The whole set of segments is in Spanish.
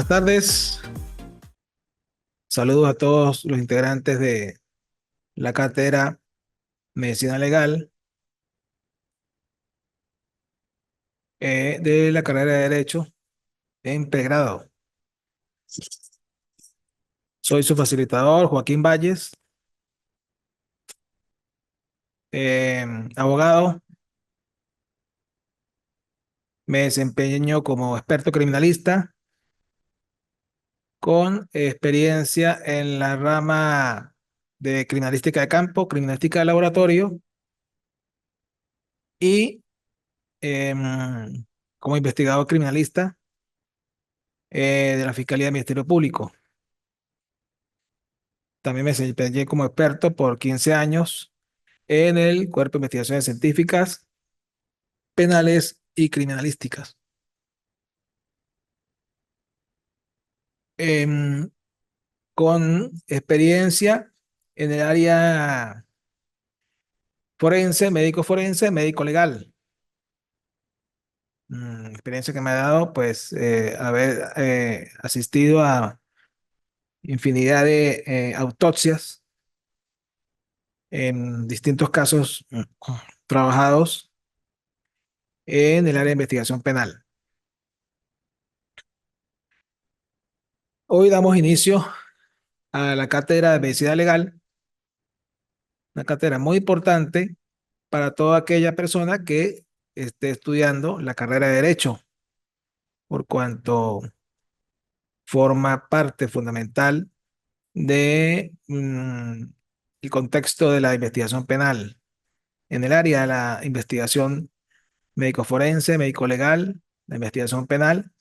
Buenas tardes. Saludos a todos los integrantes de la cátedra Medicina Legal de la carrera de Derecho en pregrado. Soy su facilitador, Joaquín Valles, eh, abogado. Me desempeño como experto criminalista con experiencia en la rama de criminalística de campo, criminalística de laboratorio y como investigador criminalista de la Fiscalía del Ministerio Público. También me desempeñé como experto por 15 años en el Cuerpo de Investigaciones Científicas, Penales y Criminalísticas. Em, con experiencia en el área forense, médico legal. Experiencia que me ha dado, pues, haber asistido a infinidad de autopsias en distintos casos trabajados en el área de investigación penal. Hoy damos inicio a la cátedra de medicina legal, una cátedra muy importante para toda aquella persona que esté estudiando la carrera de Derecho, por cuanto forma parte fundamental de el contexto de la investigación penal en el área de la investigación médico-forense, médico-legal, la investigación penal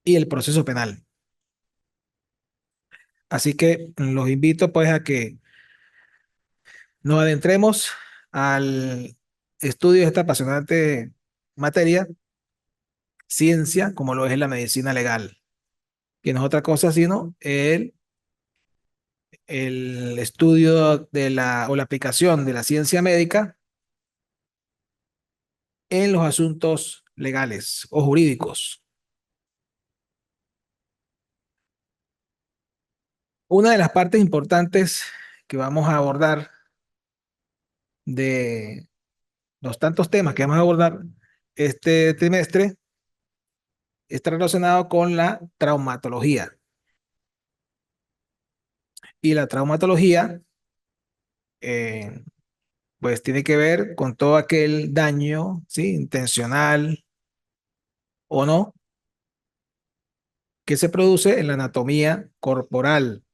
y el proceso penal. Así que los invito pues a que nos adentremos al estudio de esta apasionante materia, ciencia, como lo es la medicina legal, que no es otra cosa sino el estudio de o la aplicación de la ciencia médica en los asuntos legales o jurídicos. Una de las partes importantes que vamos a abordar de los tantos temas que vamos a abordar este trimestre está relacionado con la traumatología. Y la traumatología, eh, pues tiene que ver con todo aquel daño, ¿sí? Intencional o no, que se produce en la anatomía corporal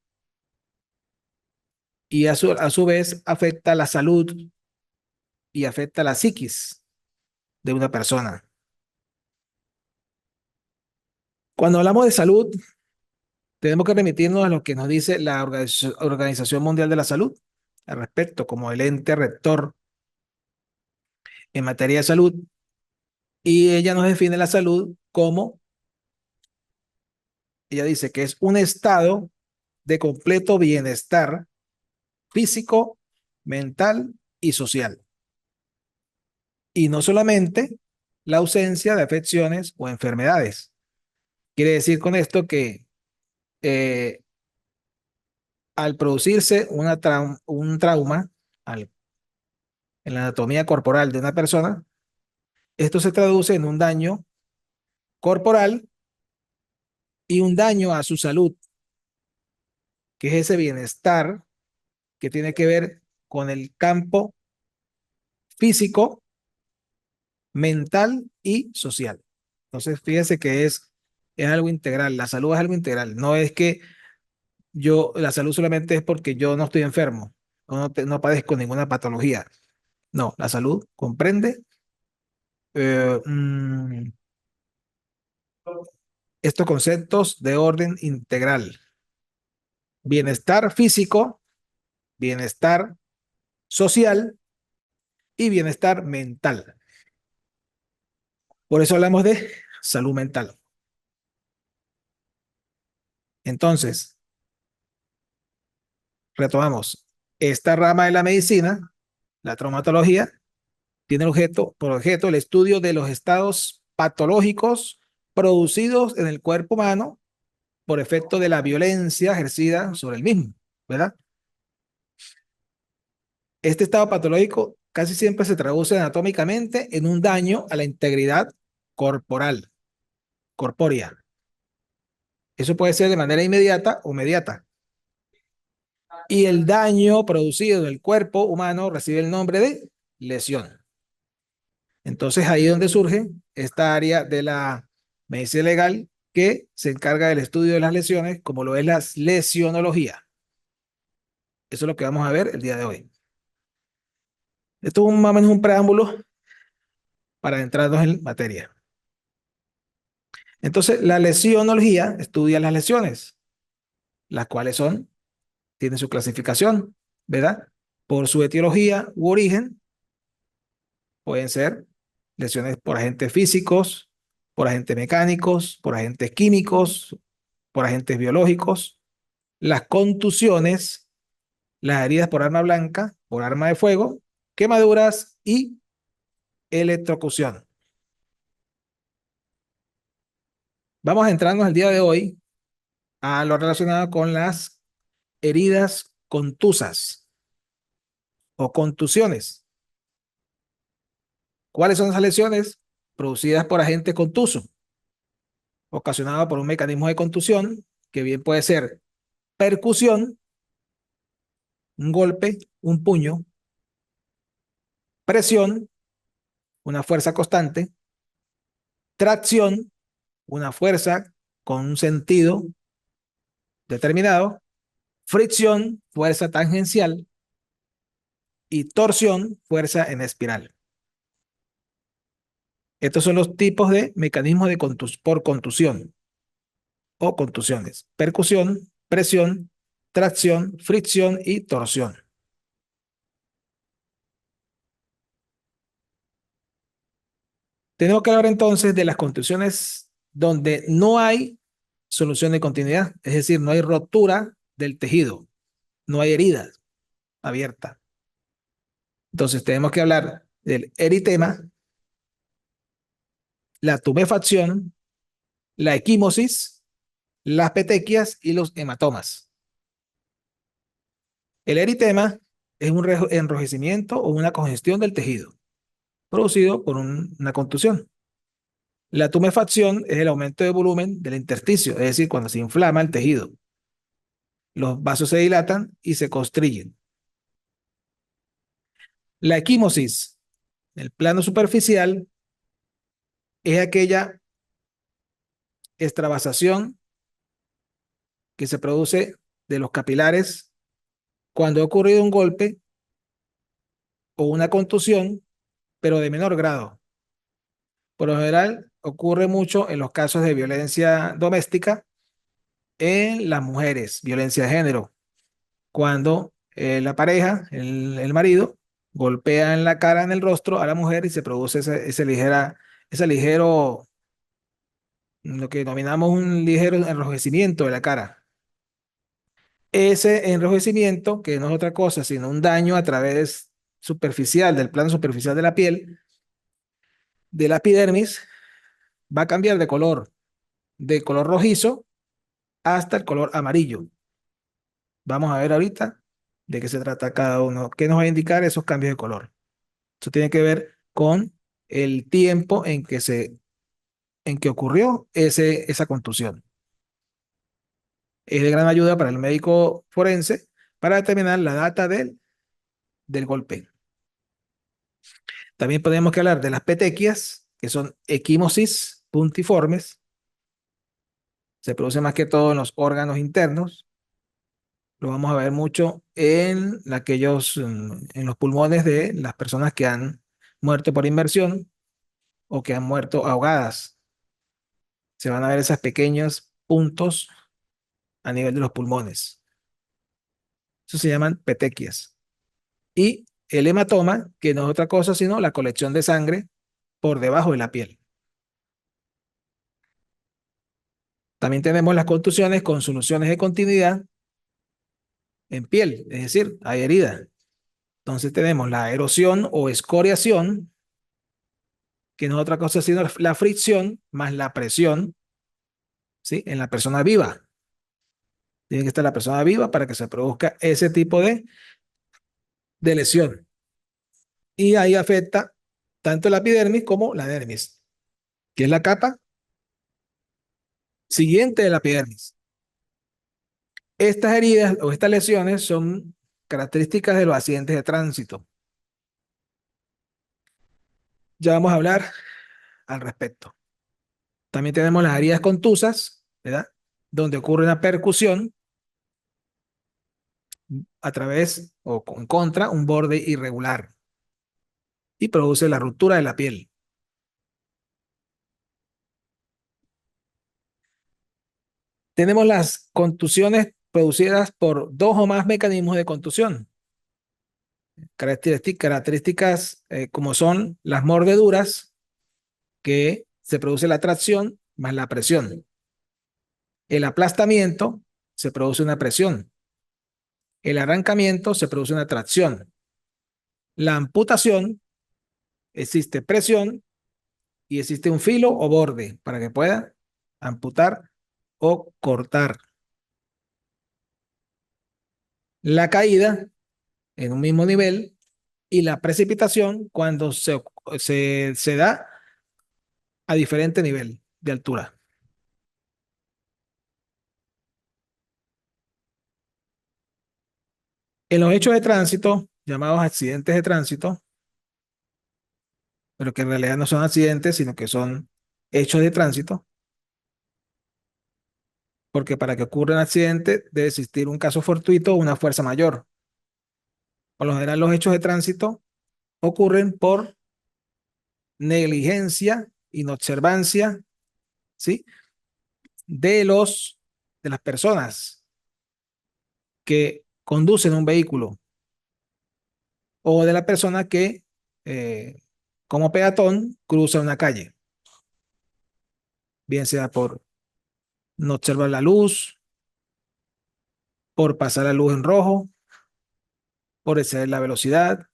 y a su vez afecta la salud y afecta la psiquis de una persona. Cuando hablamos de salud, tenemos que remitirnos a lo que nos dice la Organización Mundial de la Salud al respecto, como el ente rector en materia de salud, y ella nos define la salud como, ella dice que es un estado de completo bienestar físico, mental y social. Y no solamente la ausencia de afecciones o enfermedades. Quiere decir con esto que eh, al producirse un trauma en la anatomía corporal de una persona, esto se traduce en un daño corporal y un daño a su salud, que es ese bienestar que tiene que ver con el campo físico, mental y social. Entonces, fíjense que es algo integral, la salud es algo integral, no es que la salud solamente es porque yo no estoy enfermo, no padezco ninguna patología. No, la salud comprende eh, mm, estos conceptos de orden integral. Bienestar físico, bienestar social y bienestar mental. Por eso hablamos de salud mental. Entonces, retomamos. Esta rama de la medicina, la traumatología, tiene por objeto el estudio de los estados patológicos producidos en el cuerpo humano por efecto de la violencia ejercida sobre el mismo, ¿verdad? Este estado patológico casi siempre se traduce anatómicamente en un daño a la integridad corporal, corpórea. Eso puede ser de manera inmediata o mediata. Y el daño producido en el cuerpo humano recibe el nombre de lesión. Entonces ahí es donde surge esta área de la medicina legal que se encarga del estudio de las lesiones, como lo es la lesionología. Eso es lo que vamos a ver el día de hoy. Esto es más o menos un preámbulo para entrarnos en materia. Entonces, la lesionología estudia las lesiones, las cuales son, tienen su clasificación, ¿verdad? Por su etiología u origen, pueden ser lesiones por agentes físicos, por agentes mecánicos, por agentes químicos, por agentes biológicos. Las contusiones, las heridas por arma blanca, por arma de fuego, quemaduras y electrocución. Vamos a entrarnos el día de hoy a lo relacionado con las heridas contusas o contusiones. ¿Cuáles son esas lesiones? Producidas por agentes contusos, ocasionadas por un mecanismo de contusión, que bien puede ser percusión, un golpe, un puño, presión, una fuerza constante, tracción, una fuerza con un sentido determinado, fricción, fuerza tangencial, y torsión, fuerza en espiral. Estos son los tipos de mecanismos de por contusión o contusiones: percusión, presión, tracción, fricción y torsión. Tenemos que hablar entonces de las contusiones donde no hay solución de continuidad, es decir, no hay rotura del tejido, no hay herida abierta. Entonces tenemos que hablar del eritema, la tumefacción, la equimosis, las petequias y los hematomas. El eritema es un enrojecimiento o una congestión del tejido producido por una contusión. La tumefacción es el aumento de volumen del intersticio, es decir, cuando se inflama el tejido. Los vasos se dilatan y se constriyen. La equimosis, el plano superficial, es aquella extravasación que se produce de los capilares cuando ha ocurrido un golpe o una contusión, pero de menor grado. Por lo general, ocurre mucho en los casos de violencia doméstica en las mujeres, violencia de género, cuando la pareja, el marido, golpea en la cara, en el rostro a la mujer y se produce ese ligero, lo que denominamos un ligero enrojecimiento de la cara. Ese enrojecimiento, que no es otra cosa sino un daño a través superficial, del plano superficial de la piel, de la epidermis, va a cambiar de color rojizo hasta el color amarillo. Vamos a ver ahorita de qué se trata cada uno, qué nos va a indicar esos cambios de color. Eso tiene que ver con el tiempo en que ocurrió esa contusión. Es de gran ayuda para el médico forense para determinar la data del golpe. También podemos que hablar de las petequias, que son equimosis puntiformes. Se produce más que todo en los órganos internos. Lo vamos a ver mucho en en los pulmones de las personas que han muerto por inmersión o que han muerto ahogadas. Se van a ver esos pequeños puntos a nivel de los pulmones. Eso se llaman petequias. Y el hematoma, que no es otra cosa sino la colección de sangre por debajo de la piel. También tenemos las contusiones con soluciones de continuidad en piel, es decir, hay herida. Entonces tenemos la erosión o escoriación, que no es otra cosa sino la fricción más la presión, ¿sí?, en la persona viva. Tiene que estar la persona viva para que se produzca ese tipo de lesión. Y ahí afecta tanto la epidermis como la dermis, que es la capa siguiente de la epidermis. Estas heridas o estas lesiones son características de los accidentes de tránsito. Ya vamos a hablar al respecto. También tenemos las heridas contusas, ¿verdad? Donde ocurre una percusión a través o en contra un borde irregular y produce la ruptura de la piel. Tenemos las contusiones producidas por dos o más mecanismos de contusión. Características como son las mordeduras, que se produce la tracción más la presión. El aplastamiento se produce una presión. El arrancamiento se produce una tracción. La amputación existe presión y existe un filo o borde para que pueda amputar o cortar. La caída en un mismo nivel y la precipitación cuando se da a diferente nivel de altura. En los hechos de tránsito, llamados accidentes de tránsito, pero que en realidad no son accidentes, sino que son hechos de tránsito, porque para que ocurra un accidente debe existir un caso fortuito o una fuerza mayor. Por lo general, los hechos de tránsito ocurren por negligencia, inobservancia, ¿sí? De las personas que conducen un vehículo o de la persona que, eh, como peatón, cruza una calle, bien sea por no observar la luz, por pasar la luz en rojo, por exceder la velocidad,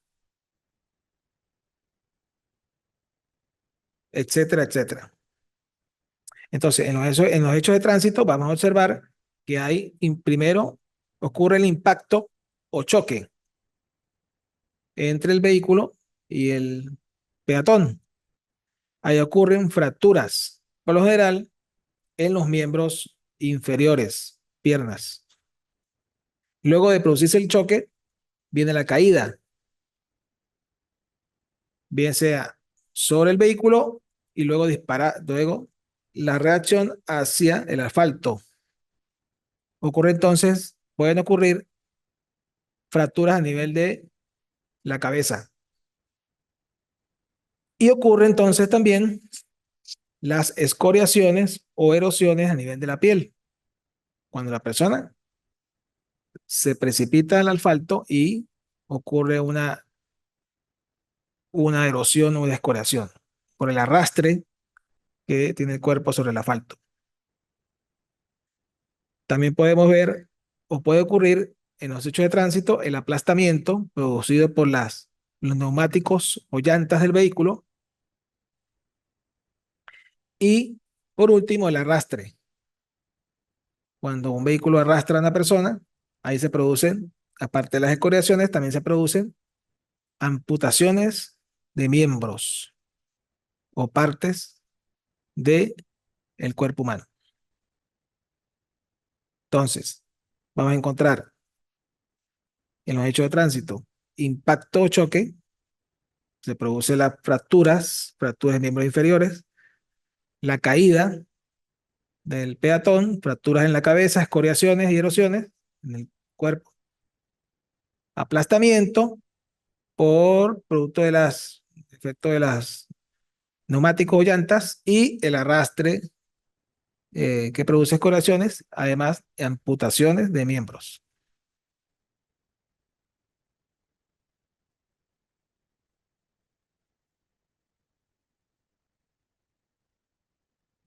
etcétera, etcétera. Entonces, en los hechos de tránsito vamos a observar que primero ocurre el impacto o choque entre el vehículo y el peatón. Ahí ocurren fracturas, por lo general, en los miembros inferiores, piernas. Luego de producirse el choque, viene la caída, bien sea sobre el vehículo y luego la reacción hacia el asfalto. Pueden ocurrir fracturas a nivel de la cabeza. Y ocurre entonces también las escoriaciones o erosiones a nivel de la piel, cuando la persona se precipita al asfalto y ocurre una erosión o una escoriación por el arrastre que tiene el cuerpo sobre el asfalto. También podemos ver o puede ocurrir en los hechos de tránsito el aplastamiento producido por los neumáticos o llantas del vehículo y por último el arrastre. Cuando un vehículo arrastra a una persona, ahí se producen, aparte de las escoriaciones, también se producen amputaciones de miembros o partes del cuerpo humano. Entonces, vamos a encontrar en los hechos de tránsito impacto o choque, se producen las fracturas de miembros inferiores, la caída del peatón, fracturas en la cabeza, escoriaciones y erosiones en el cuerpo, aplastamiento por producto de las efecto de las neumáticos o llantas y el arrastre que produce escoriaciones, además amputaciones de miembros.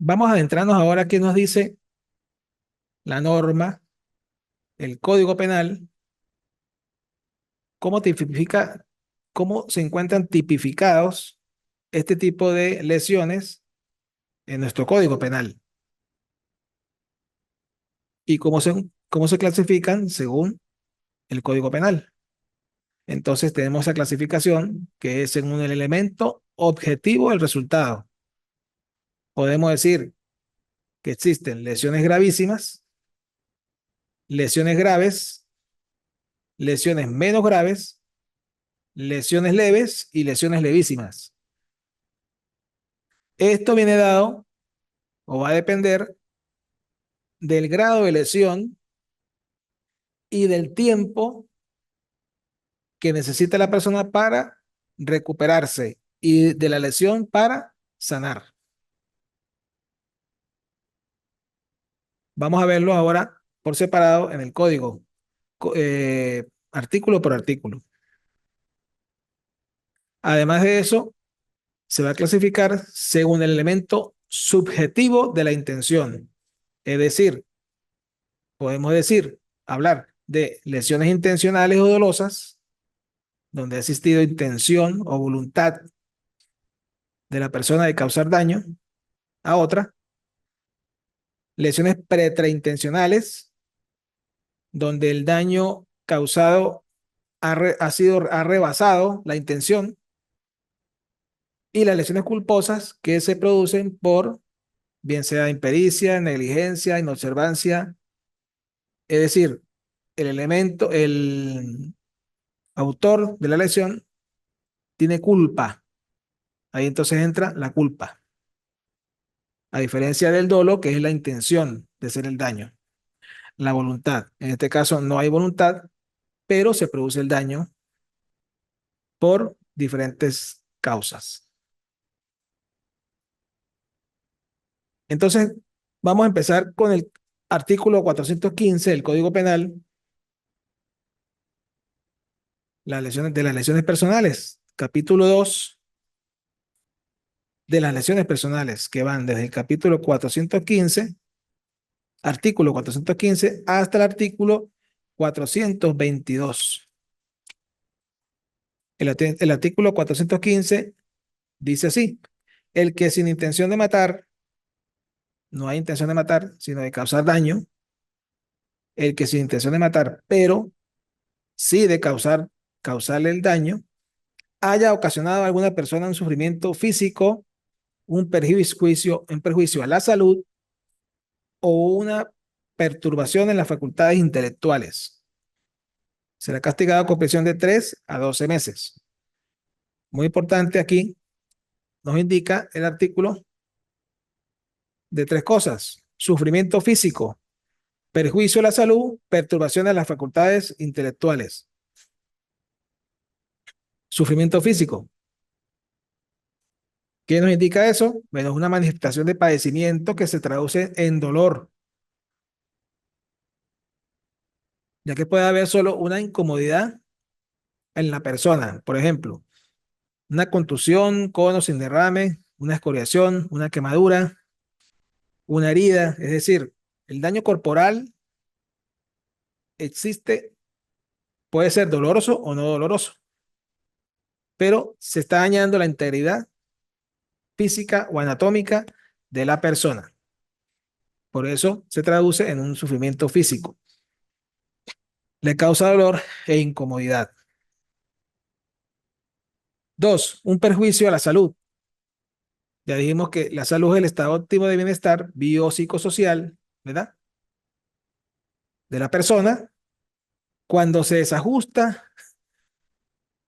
Vamos a adentrarnos ahora que nos dice la norma, el Código Penal, cómo tipifica, cómo se encuentran tipificados este tipo de lesiones en nuestro Código Penal y ¿Cómo se clasifican? Según el Código Penal. Entonces tenemos esa clasificación que es según el elemento objetivo del resultado. Podemos decir que existen lesiones gravísimas, lesiones graves, lesiones menos graves, lesiones leves y lesiones levísimas. Esto viene dado o va a depender del grado de lesión y del tiempo que necesita la persona para recuperarse y de la lesión para sanar. Vamos a verlo ahora por separado en el código, artículo por artículo. Además de eso, se va a clasificar según el elemento subjetivo de la intención. Es decir, podemos decir, hablar de lesiones intencionales o dolosas, donde ha existido intención o voluntad de la persona de causar daño a otra, lesiones preterintencionales, donde el daño causado ha rebasado la intención, y las lesiones culposas que se producen por, bien sea impericia, negligencia, inobservancia, es decir, el autor de la lesión tiene culpa. Ahí entonces entra la culpa, a diferencia del dolo, que es la intención de hacer el daño, la voluntad. En este caso no hay voluntad, pero se produce el daño por diferentes causas. Entonces, vamos a empezar con el artículo 415 del Código Penal, las lesiones personales, capítulo 2 de las lesiones personales, que van desde el capítulo 415, artículo 415, hasta el artículo 422. El artículo 415 dice así: el que sin intención de matar, no hay intención de matar, sino de causar daño, el que sin intención de matar, pero sí de causarle el daño, haya ocasionado a alguna persona un sufrimiento físico, un perjuicio a la salud o una perturbación en las facultades intelectuales. Será castigado con prisión de 3 a 12 meses. Muy importante aquí, nos indica el artículo de tres cosas: sufrimiento físico, perjuicio a la salud, perturbación de las facultades intelectuales. Sufrimiento físico. ¿Qué nos indica eso? Bueno, es una manifestación de padecimiento que se traduce en dolor, ya que puede haber solo una incomodidad en la persona. Por ejemplo, una contusión, cono sin derrame, una escoriación, una quemadura, una herida. Es decir, el daño corporal existe, puede ser doloroso o no doloroso, pero se está dañando la integridad física o anatómica de la persona. Por eso se traduce en un sufrimiento físico. Le causa dolor e incomodidad. Dos, un perjuicio a la salud. Ya dijimos que la salud es el estado óptimo de bienestar biopsicosocial, ¿verdad? De la persona. Cuando se desajusta,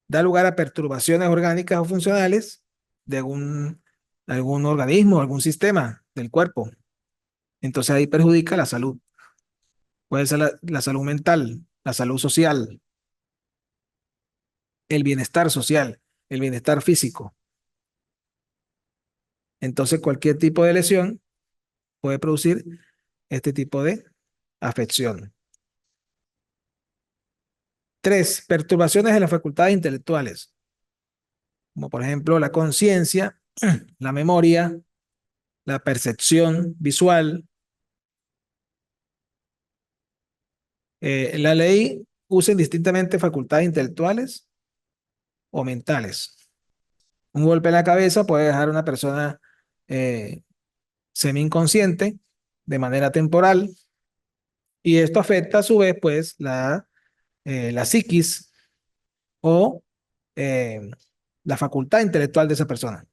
da lugar a perturbaciones orgánicas o funcionales de algún organismo, algún sistema del cuerpo. Entonces ahí perjudica la salud. Puede ser la salud mental, la salud social, el bienestar social, el bienestar físico. Entonces cualquier tipo de lesión puede producir este tipo de afección. Tres, perturbaciones de las facultades intelectuales, como por ejemplo la conciencia, la memoria, la percepción visual. La ley usa indistintamente facultades intelectuales o mentales. Un golpe en la cabeza puede dejar a una persona semi-inconsciente de manera temporal, Y esto afecta a su vez, pues, la psiquis o eh, la facultad intelectual de esa persona.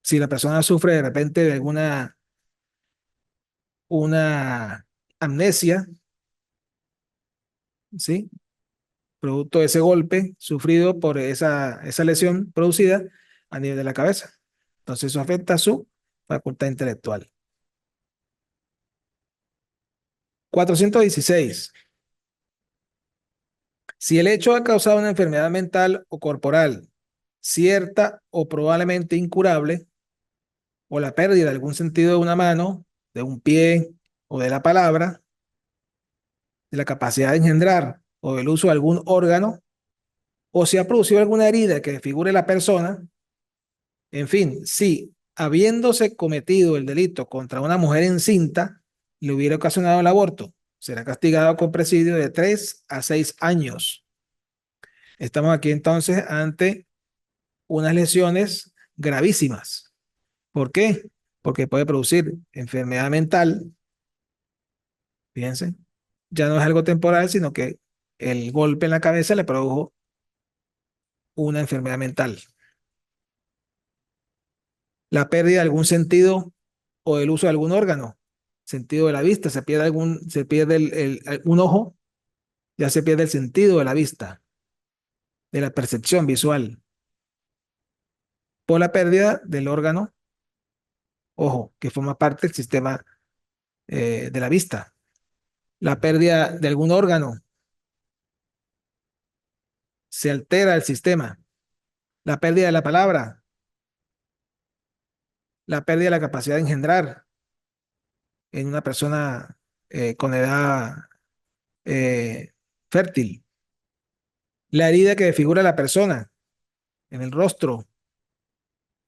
Si la persona sufre de repente de una amnesia, ¿sí? Producto de ese golpe sufrido por esa lesión producida a nivel de la cabeza. Entonces eso afecta a su facultad intelectual. 416. Si el hecho ha causado una enfermedad mental o corporal cierta o probablemente incurable, o la pérdida de algún sentido de una mano, de un pie o de la palabra, de la capacidad de engendrar o del uso de algún órgano, o si ha producido alguna herida que desfigure la persona, en fin, si habiéndose cometido el delito contra una mujer encinta le hubiera ocasionado el aborto, será castigado con presidio de 3 a 6 años. Estamos aquí entonces ante unas lesiones gravísimas. ¿Por qué? Porque puede producir enfermedad mental, fíjense, ya no es algo temporal, sino que el golpe en la cabeza le produjo una enfermedad mental. La pérdida de algún sentido o del uso de algún órgano, sentido de la vista, se pierde un ojo, ya se pierde el sentido de la vista, de la percepción visual, por la pérdida del órgano ojo, que forma parte del sistema de la vista. La pérdida de algún órgano, se altera el sistema. La pérdida de la palabra, la pérdida de la capacidad de engendrar en una persona con edad eh, fértil. La herida que desfigura a la persona en el rostro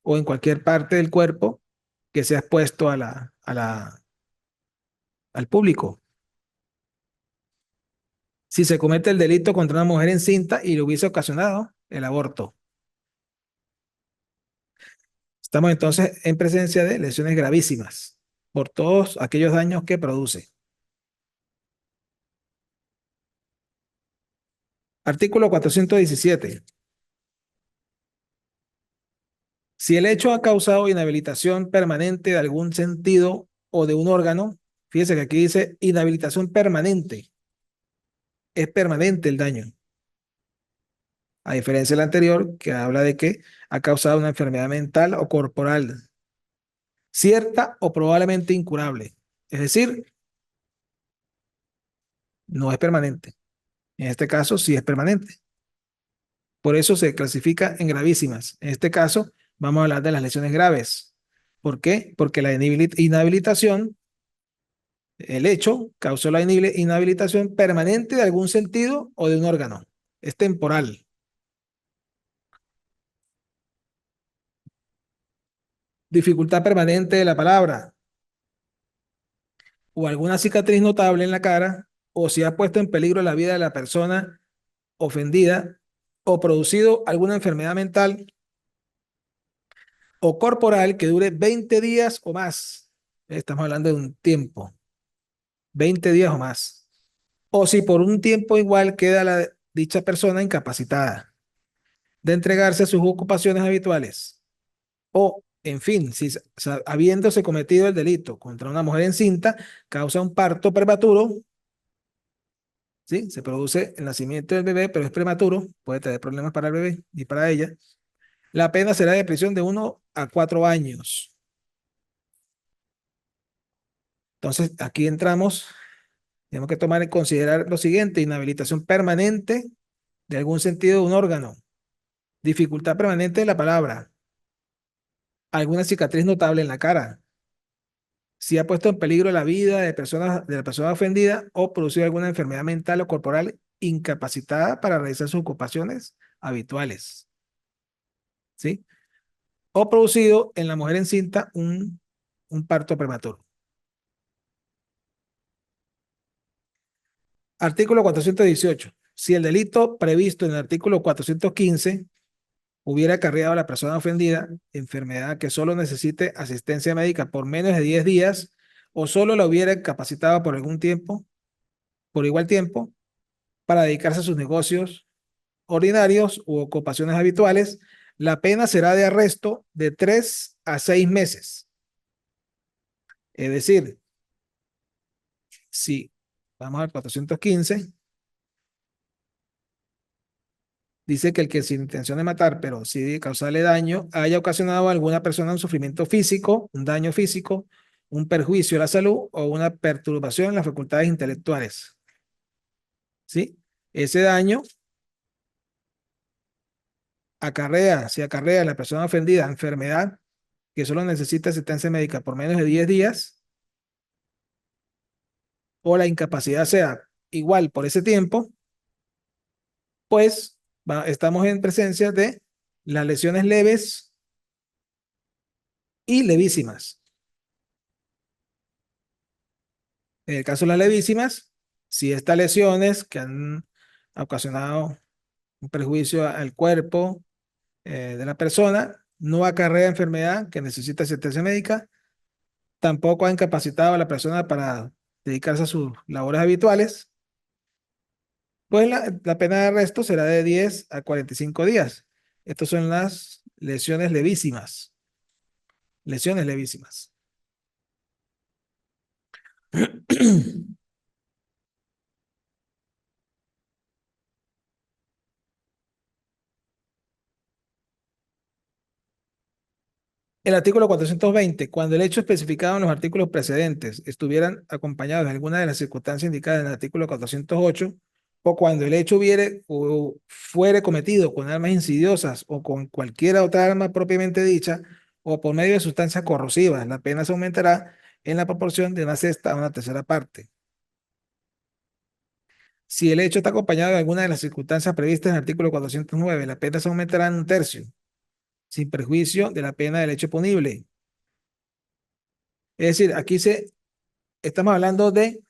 o en cualquier parte del cuerpo que sea expuesto al público. Si se comete el delito contra una mujer encinta y le hubiese ocasionado el aborto. Estamos entonces en presencia de lesiones gravísimas por todos aquellos daños que produce. Artículo 417. Si el hecho ha causado inhabilitación permanente de algún sentido o de un órgano, fíjese que aquí dice inhabilitación permanente. Es permanente el daño. A diferencia del anterior, que habla de que ha causado una enfermedad mental o corporal, cierta o probablemente incurable. Es decir, no es permanente. En este caso, sí es permanente. Por eso se clasifica en gravísimas. En este caso, vamos a hablar de las lesiones graves. ¿Por qué? Porque la inhabilitación, el hecho causó la inhabilitación permanente de algún sentido o de un órgano. Es temporal. Dificultad permanente de la palabra o alguna cicatriz notable en la cara o si ha puesto en peligro la vida de la persona ofendida o producido alguna enfermedad mental o corporal que dure 20 días o más. Estamos hablando de un tiempo, 20 días o más. O si por un tiempo igual queda dicha persona incapacitada de entregarse a sus ocupaciones habituales. O, en fin, si habiéndose cometido el delito contra una mujer encinta, causa un parto prematuro, ¿sí? Se produce el nacimiento del bebé, pero es prematuro, puede tener problemas para el bebé y para ella. La pena será de prisión de 1 a 4 años. Entonces, aquí entramos, tenemos que tomar en considerar lo siguiente: inhabilitación permanente de algún sentido de un órgano, dificultad permanente de la palabra, alguna cicatriz notable en la cara, si ha puesto en peligro la vida de la persona ofendida o producido alguna enfermedad mental o corporal incapacitada para realizar sus ocupaciones habituales, ¿sí? O producido en la mujer encinta un parto prematuro. Artículo 418. Si el delito previsto en el artículo 415 hubiera acarreado a la persona ofendida enfermedad que solo necesite asistencia médica por menos de 10 días o solo la hubiera incapacitado por algún tiempo, por igual tiempo, para dedicarse a sus negocios ordinarios u ocupaciones habituales, la pena será de arresto de 3 a 6 meses. Es decir, si vamos al 415, dice que el que sin intención de matar, pero sí de causarle daño, haya ocasionado a alguna persona un sufrimiento físico, un daño físico, un perjuicio a la salud o una perturbación en las facultades intelectuales. ¿Sí? Ese daño acarrea, si acarrea a la persona ofendida enfermedad que solo necesita asistencia médica por menos de 10 días, o la incapacidad sea igual por ese tiempo, pues estamos en presencia de las lesiones leves y levísimas. En el caso de las levísimas, si estas lesiones que han ocasionado un perjuicio al cuerpo de la persona no acarrea enfermedad que necesita asistencia médica, tampoco ha incapacitado a la persona para dedicarse a sus labores habituales, pues la pena de arresto será de 10 a 45 días. Estas son las lesiones levísimas. Lesiones levísimas. El artículo 420, cuando el hecho especificado en los artículos precedentes estuvieran acompañados de alguna de las circunstancias indicadas en el artículo 408, o cuando el hecho hubiere o fuere cometido con armas insidiosas o con cualquier otra arma propiamente dicha, o por medio de sustancias corrosivas, la pena se aumentará en la proporción de una sexta a una tercera parte. Si el hecho está acompañado de alguna de las circunstancias previstas en el artículo 409, la pena se aumentará en un tercio, sin perjuicio de la pena del hecho punible. Es decir, estamos hablando de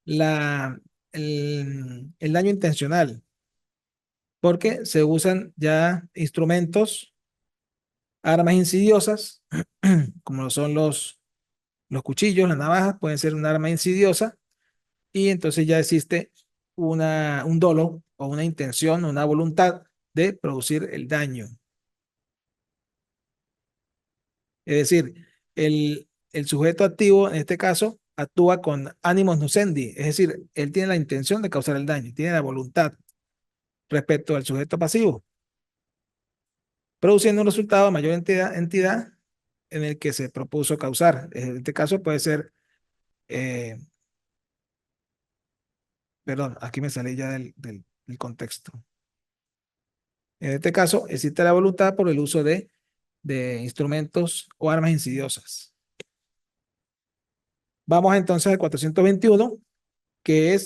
la, el daño intencional, porque se usan ya instrumentos, armas insidiosas, como lo son los cuchillos, las navajas, pueden ser un arma insidiosa, y entonces ya existe un dolo o una intención, una voluntad de producir el daño. Es decir, el sujeto activo, en este caso, actúa con animus nucendi, es decir, él tiene la intención de causar el daño, tiene la voluntad respecto al sujeto pasivo, produciendo un resultado de mayor entidad en el que se propuso causar. En este caso puede ser, eh, perdón, aquí me salí ya del contexto. En este caso, existe la voluntad por el uso de instrumentos o armas insidiosas. Vamos entonces al 421, que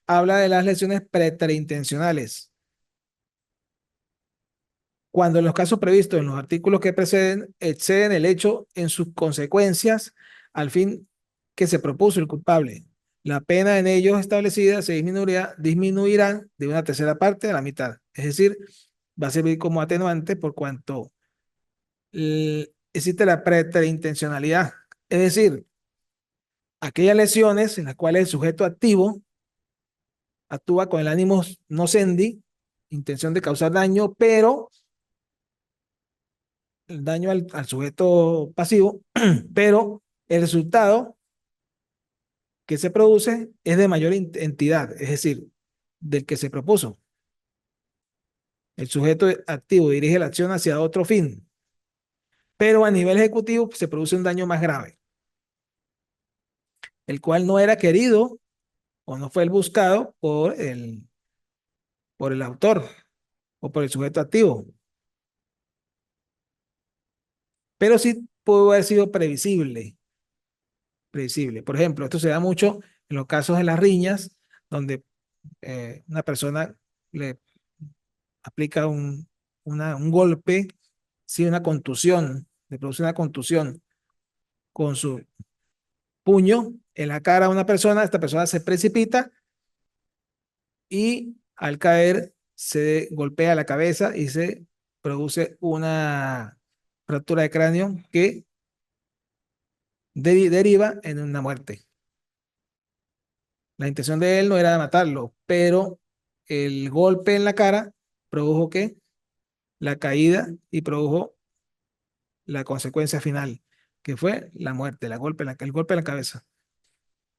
habla de las lesiones preterintencionales. Cuando en los casos previstos en los artículos que preceden exceden el hecho en sus consecuencias al fin que se propuso el culpable, la pena en ellos establecida se disminuirá de una tercera parte a la mitad. Es decir, va a servir como atenuante por cuanto existe la preterintencionalidad. Es decir, aquellas lesiones en las cuales el sujeto activo actúa con el ánimo nocendi, intención de causar daño, pero el daño al sujeto pasivo, pero el resultado que se produce es de mayor entidad, es decir, del que se propuso. El sujeto activo dirige la acción hacia otro fin, pero a nivel ejecutivo se produce un daño más grave, el cual no era querido o no fue el buscado por el autor o por el sujeto activo, pero sí pudo haber sido previsible. Por ejemplo, esto se da mucho en los casos de las riñas, donde una persona le aplica un golpe, sí, una contusión, le produce una contusión con su puño en la cara a una persona, esta persona se precipita y al caer se golpea la cabeza y se produce una fractura de cráneo que deriva en una muerte. La intención de él no era matarlo, pero el golpe en la cara produjo que la caída y produjo la consecuencia final, que fue la muerte, el golpe en la cabeza.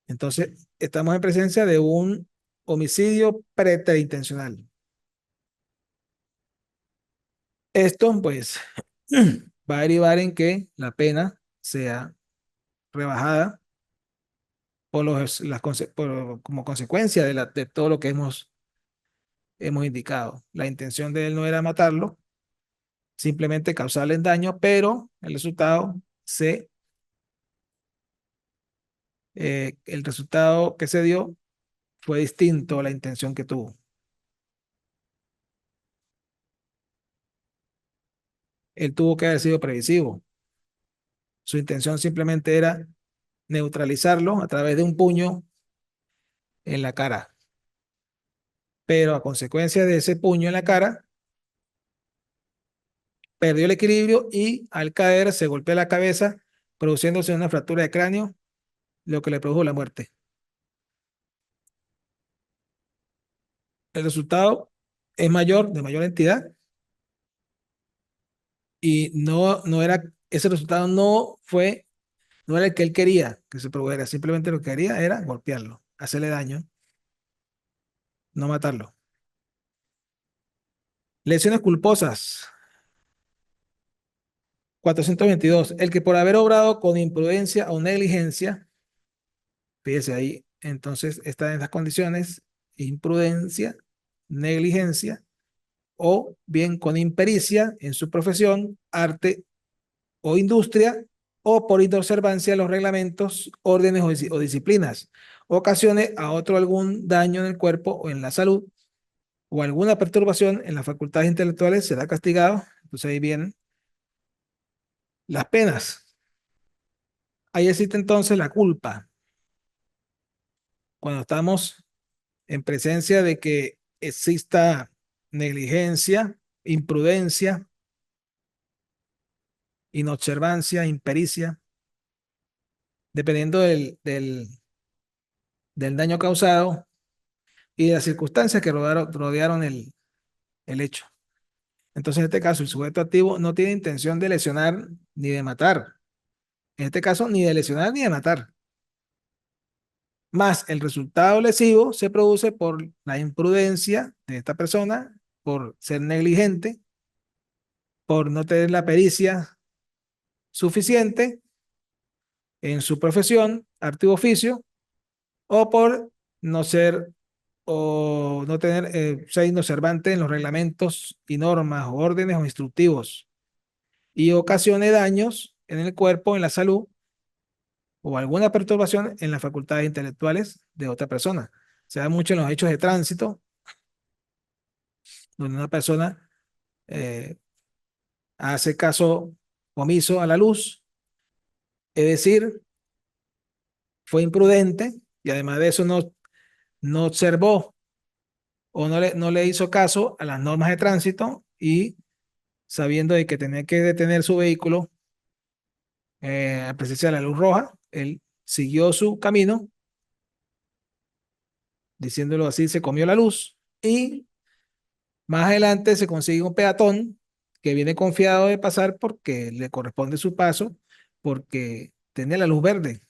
Entonces, estamos en presencia de un homicidio preterintencional. Esto, pues, va a derivar en que la pena sea rebajada como consecuencia de todo lo que hemos indicado. La intención de él no era matarlo, simplemente causarle daño, pero el resultado que se dio fue distinto a la intención que tuvo. Él tuvo que haber sido previsivo. Su intención simplemente era neutralizarlo a través de un puño en la cara. Pero a consecuencia de ese puño en la cara, perdió el equilibrio y al caer se golpea la cabeza, produciéndose una fractura de cráneo, lo que le produjo la muerte. El resultado es mayor, de mayor entidad, y no era, ese resultado no era el que él quería que se produjera, simplemente lo que quería era golpearlo, hacerle daño, no matarlo. Lesiones culposas. 422. El que por haber obrado con imprudencia o negligencia, fíjese ahí, entonces está en las condiciones: imprudencia, negligencia, o bien con impericia en su profesión, arte o industria, o por inobservancia de los reglamentos, órdenes o disciplinas, ocasione a otro algún daño en el cuerpo o en la salud, o alguna perturbación en las facultades intelectuales, será castigado. Entonces ahí vienen las penas. Ahí existe entonces la culpa. Cuando estamos en presencia de que exista negligencia, imprudencia, inobservancia, impericia, dependiendo del daño causado y de las circunstancias que rodearon el hecho. Entonces, en este caso, el sujeto activo no tiene intención de lesionar ni de matar. En este caso, ni de lesionar ni de matar. Más el resultado lesivo se produce por la imprudencia de esta persona, por ser negligente, por no tener la pericia suficiente en su profesión, arte u oficio, o por no ser o no tener, ser inobservante en los reglamentos y normas, o órdenes o instructivos, y ocasione daños en el cuerpo, en la salud, o alguna perturbación en las facultades intelectuales de otra persona. Se da mucho en los hechos de tránsito, donde una persona eh, hace caso omiso a la luz, es decir, fue imprudente y además de eso no observó o no le hizo caso a las normas de tránsito, y sabiendo de que tenía que detener su vehículo a presencia de la luz roja, él siguió su camino, diciéndolo así, se comió la luz, y más adelante se consigue un peatón que viene confiado de pasar porque le corresponde su paso, porque tiene la luz verde,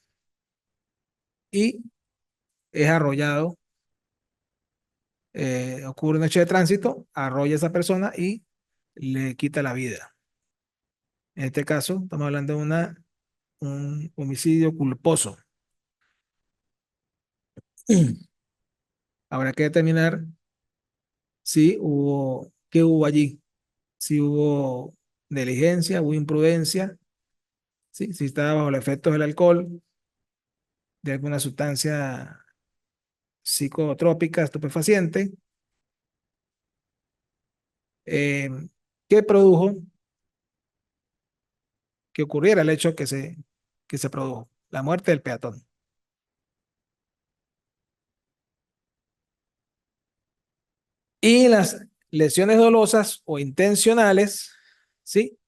y es arrollado. Ocurre un hecho de tránsito, arrolla a esa persona y le quita la vida. En este caso, estamos hablando de un homicidio culposo. Habrá que determinar qué hubo allí, si hubo negligencia, hubo imprudencia, ¿sí? Si estaba bajo los efectos del alcohol, de alguna sustancia psicotrópica, estupefaciente, eh, que produjo que ocurriera el hecho que se produjo, la muerte del peatón. Y las lesiones dolosas o intencionales, ¿sí?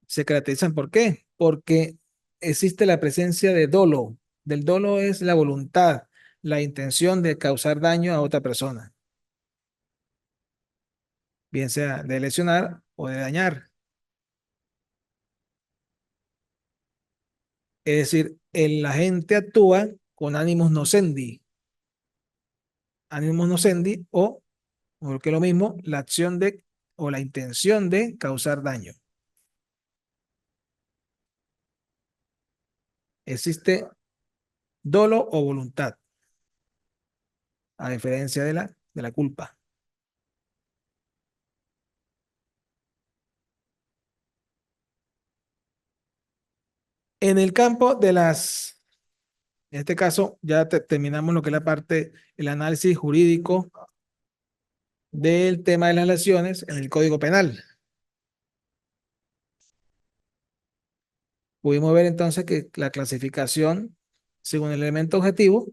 Se caracterizan ¿por qué? Porque existe la presencia de dolo. Del dolo es la voluntad, la intención de causar daño a otra persona, bien sea de lesionar o de dañar. Es decir, el agente actúa con ánimos nocendi o que es lo mismo, la acción de o la intención de causar daño. Existe dolo o voluntad, a diferencia de la culpa. En el campo en este caso, ya terminamos lo que es la parte, el análisis jurídico del tema de las lesiones en el Código Penal. Pudimos ver entonces que la clasificación, según el elemento objetivo,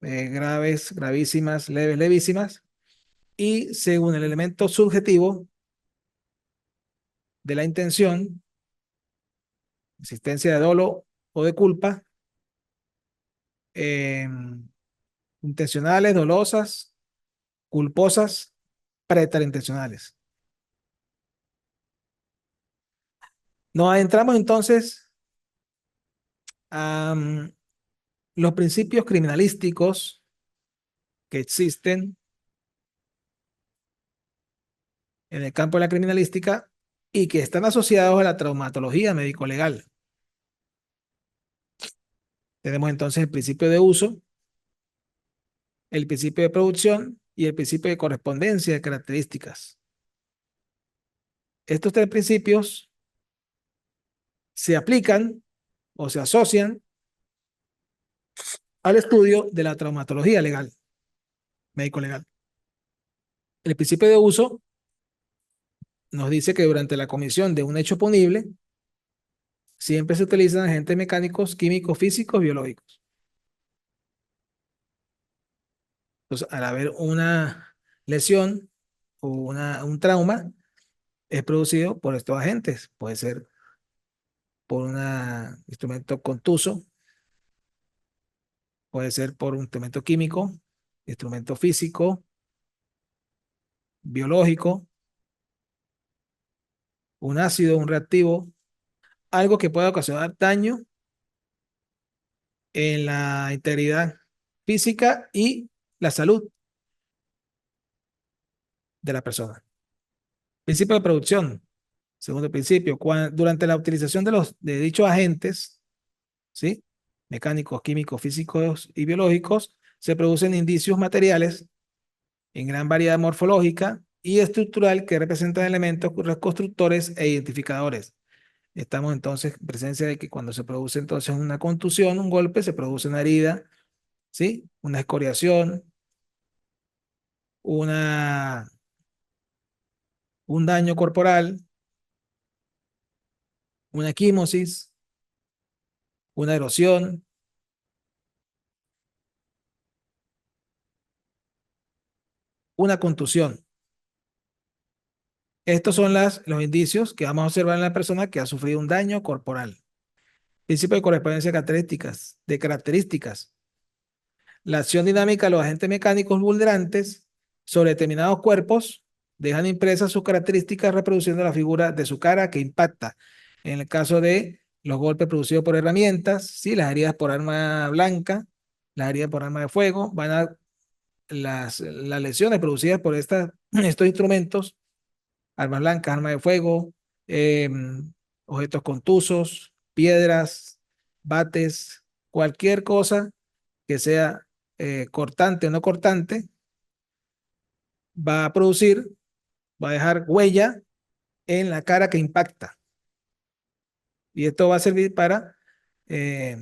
graves, gravísimas, leves, levísimas, y según el elemento subjetivo de la intención, existencia de dolo o de culpa, eh, intencionales, dolosas, culposas, preterintencionales. Nos adentramos entonces a los principios criminalísticos que existen en el campo de la criminalística y que están asociados a la traumatología médico-legal. Tenemos entonces el principio de uso, el principio de producción y el principio de correspondencia de características. Estos tres principios se aplican o se asocian al estudio de la traumatología legal, médico-legal. El principio de uso nos dice que durante la comisión de un hecho punible siempre se utilizan agentes mecánicos, químicos, físicos, biológicos. Entonces, al haber una lesión o un trauma, es producido por estos agentes. Puede ser por un instrumento contuso, puede ser por un instrumento químico, instrumento físico, biológico, un ácido, un reactivo, algo que pueda ocasionar daño en la integridad física y la salud de la persona. Principio de producción. Segundo principio, durante la utilización de dichos agentes, ¿sí? Mecánicos, químicos, físicos y biológicos, se producen indicios materiales en gran variedad morfológica y estructural que representan elementos constructores e identificadores. Estamos entonces en presencia de que cuando se produce entonces una contusión, un golpe, se produce una herida, ¿sí? Una escoriación, una, un daño corporal, una equimosis, una erosión, una contusión. Estos son los indicios que vamos a observar en la persona que ha sufrido un daño corporal. Principio de correspondencia de características. La acción dinámica de los agentes mecánicos vulnerantes sobre determinados cuerpos dejan impresas sus características reproduciendo la figura de su cara que impacta. En el caso de los golpes producidos por herramientas, ¿sí? Las heridas por arma blanca, las heridas por arma de fuego, las lesiones producidas por estos instrumentos, armas blancas, armas de fuego, eh, objetos contusos, piedras, bates, cualquier cosa que sea cortante o no cortante, va a producir, va a dejar huella en la cara que impacta. Y esto va a servir eh,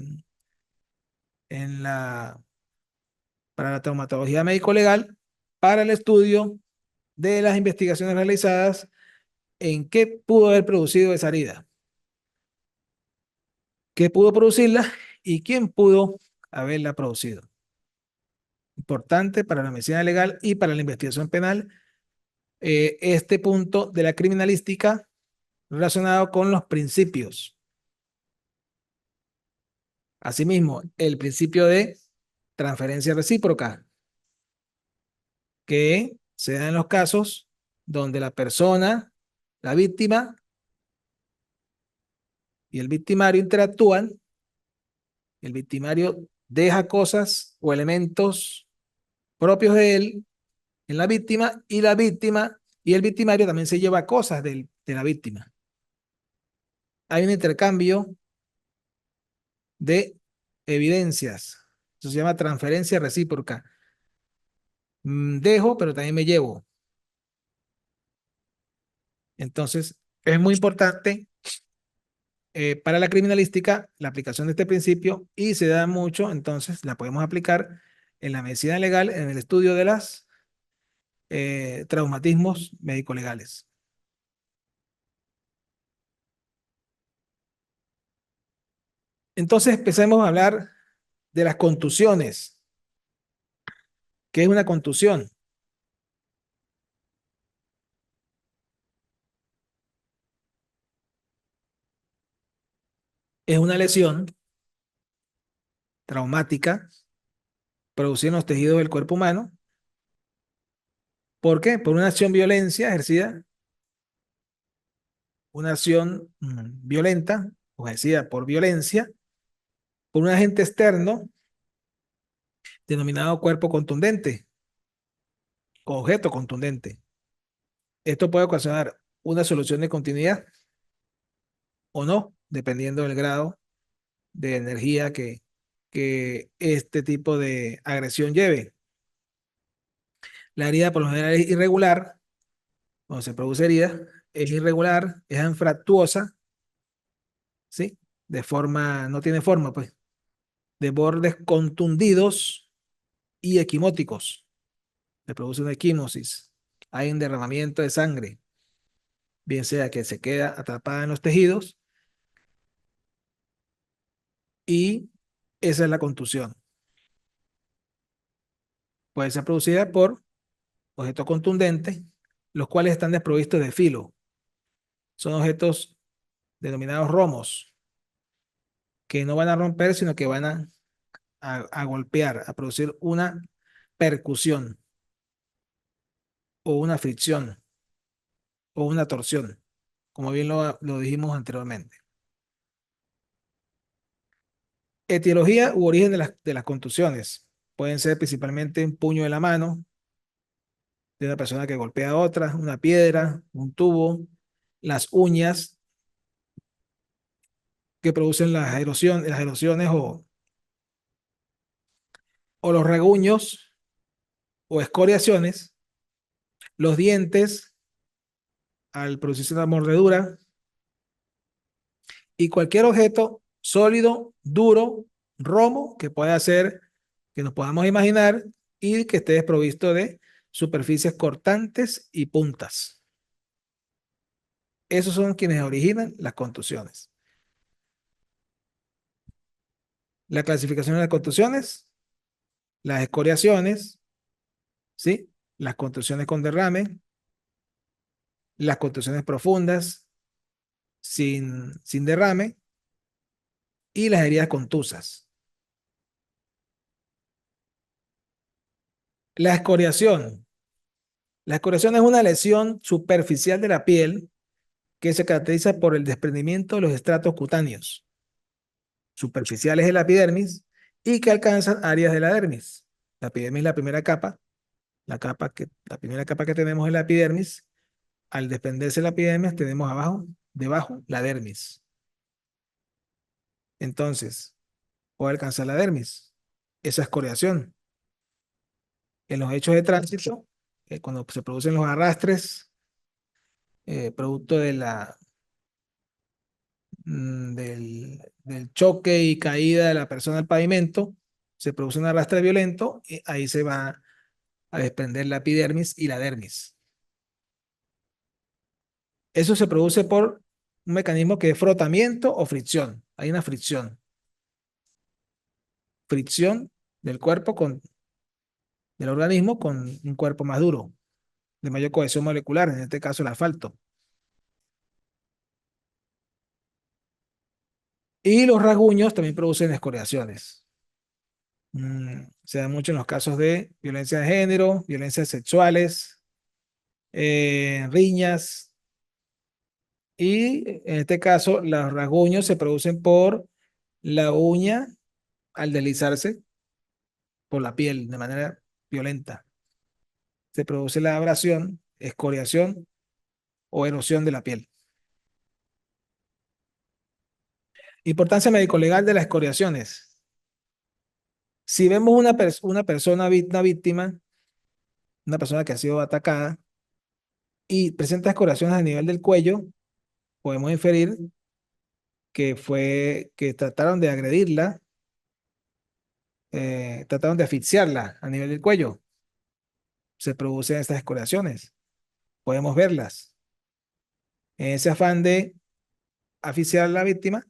para la traumatología médico-legal, para el estudio de las investigaciones realizadas en qué pudo haber producido esa herida, qué pudo producirla y quién pudo haberla producido. Importante para la medicina legal y para la investigación penal, este punto de la criminalística relacionado con los principios. Asimismo, el principio de transferencia recíproca, que se da en los casos donde la persona, la víctima y el victimario interactúan, el victimario deja cosas o elementos propios de él en la víctima y el victimario también se lleva cosas de la víctima. Hay un intercambio de evidencias. Eso se llama transferencia recíproca. Dejo, pero también me llevo. Entonces, es muy importante para la criminalística la aplicación de este principio y se da mucho, entonces la podemos aplicar en la medicina legal, en el estudio de los traumatismos médico-legales. Entonces, empecemos a hablar de las contusiones. ¿Qué es una contusión? Es una lesión traumática producida en los tejidos del cuerpo humano. ¿Por qué? Por una acción violencia ejercida, una acción violenta o ejercida por violencia, por un agente externo denominado cuerpo contundente o objeto contundente. Esto puede ocasionar una solución de continuidad o no, dependiendo del grado de energía que este tipo de agresión lleve. La herida por lo general es irregular, cuando se produce herida, es irregular, es anfractuosa, ¿sí? De forma, no tiene forma, pues, de bordes contundidos y equimóticos. Se produce una equimosis. Hay un derramamiento de sangre, bien sea que se queda atrapada en los tejidos y esa es la contusión. Puede ser producida por objetos contundentes, los cuales están desprovistos de filo. Son objetos denominados romos, que no van a romper, sino que van a golpear, a producir una percusión o una fricción o una torsión, como bien lo dijimos anteriormente. Etiología u origen de las contusiones. Pueden ser principalmente un puño de la mano de una persona que golpea a otra, una piedra, un tubo, las uñas que producen las erosiones o los rasguños o escoriaciones, los dientes al producirse una mordedura y cualquier objeto sólido, duro, romo que pueda ser, que nos podamos imaginar y que esté desprovisto de superficies cortantes y puntas. Esos son quienes originan las contusiones. La clasificación de las contusiones, las escoriaciones, ¿sí? Las contusiones con derrame, las contusiones profundas sin derrame y las heridas contusas. La escoriación. La escoriación es una lesión superficial de la piel que se caracteriza por el desprendimiento de los estratos cutáneos superficiales de la epidermis y que alcanzan áreas de la dermis. La epidermis es la primera capa, la primera capa que tenemos es la epidermis. Al desprenderse la epidermis tenemos debajo, la dermis. Entonces, puede alcanzar la dermis. Esa escoriación. En los hechos de tránsito, cuando se producen los arrastres, producto del choque y caída de la persona al pavimento, se produce un arrastre violento y ahí se va a desprender la epidermis y la dermis. Eso se produce por un mecanismo que es frotamiento o fricción. Hay una fricción del cuerpo del organismo con un cuerpo más duro, de mayor cohesión molecular, en este caso el asfalto. Y los rasguños también producen escoriaciones. Se da mucho en los casos de violencia de género, violencias sexuales, riñas. Y en este caso, los rasguños se producen por la uña al deslizarse por la piel de manera violenta. Se produce la abrasión, escoriación o erosión de la piel. Importancia médico-legal de las escoriaciones. Si vemos una persona, una víctima, una persona que ha sido atacada y presenta escoriaciones a nivel del cuello, podemos inferir que trataron de agredirla, trataron de asfixiarla a nivel del cuello. Se producen estas escoriaciones. Podemos verlas. En ese afán de asfixiar a la víctima,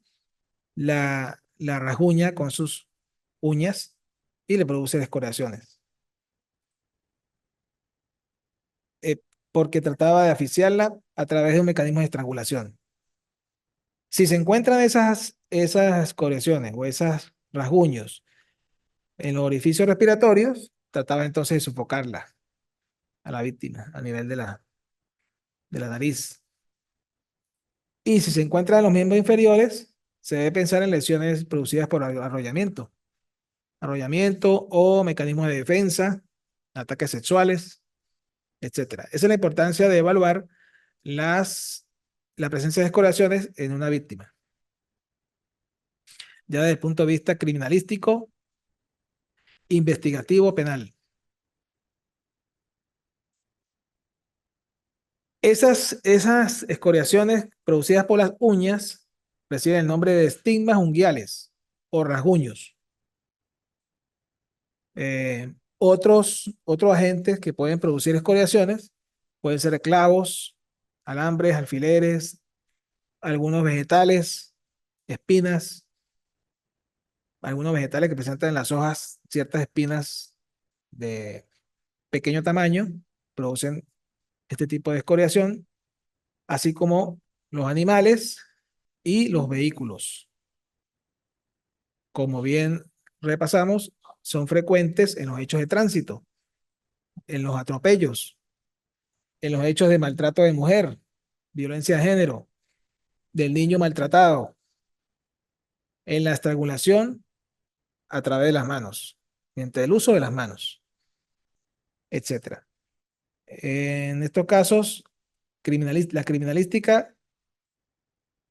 la rasguña con sus uñas y le produce escoriaciones. eh, Porque trataba de asfixiarla a través de un mecanismo de estrangulación. Si se encuentran esas escoriaciones o esos rasguños en los orificios respiratorios, trataba entonces de sofocarla a la víctima a nivel de la nariz. Y si se encuentran en los miembros inferiores, se debe pensar en lesiones producidas por arrollamiento o mecanismos de defensa, ataques sexuales, etcétera. Esa es la importancia de evaluar las, la presencia de escoriaciones en una víctima. Ya desde el punto de vista criminalístico, investigativo, penal. Esas escoriaciones producidas por las uñas reciben el nombre de estigmas unguiales o rasguños. Otros agentes que pueden producir escoriaciones pueden ser clavos, alambres, alfileres, algunos vegetales, espinas, algunos vegetales que presentan en las hojas ciertas espinas de pequeño tamaño, producen este tipo de escoriación, así como los animales y los vehículos. Como bien repasamos, son frecuentes en los hechos de tránsito, en los atropellos, en los hechos de maltrato de mujer, violencia de género, del niño maltratado, en la estrangulación a través de las manos, mediante el uso de las manos, etcétera. En estos casos, la criminalística,